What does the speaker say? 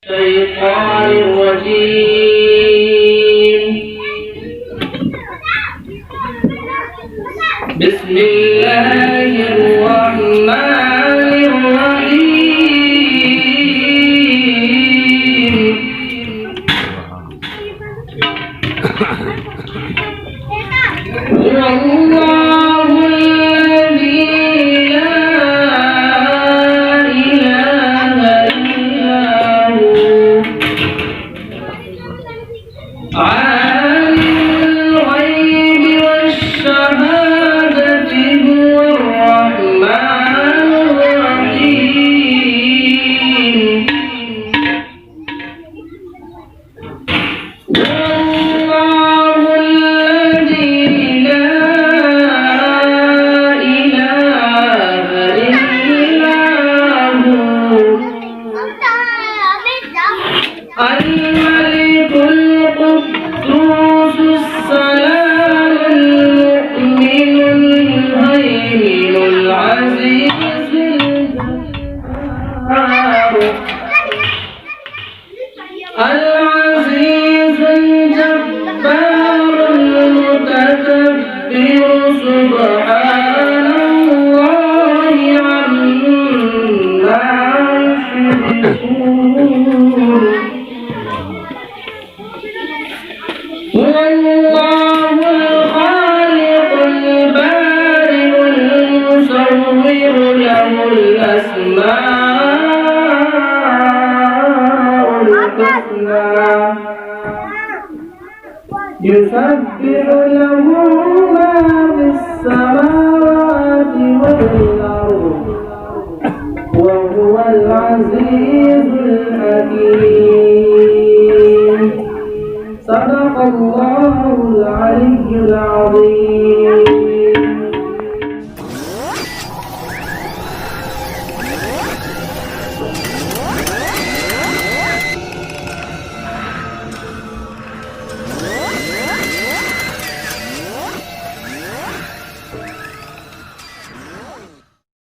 الشيطان الرجيم. بسم الله الرحمن الرحيم. هو الله الذي لا إله إلا هو عالم الغيب والشهادة هو الرحمن الرحيم. والله الذي لا إله إلا هو الملك القدوس السلام المؤمن المهيمن العزيز العزيز الجبار المتكبر سبحان الله عما يشركون. هو الله الخالق البارئ المصور له الأسماء الحسنى يسبح له ما في السماوات والأرض وهو العزيز الحكيم. صدق الله العلي العظيم.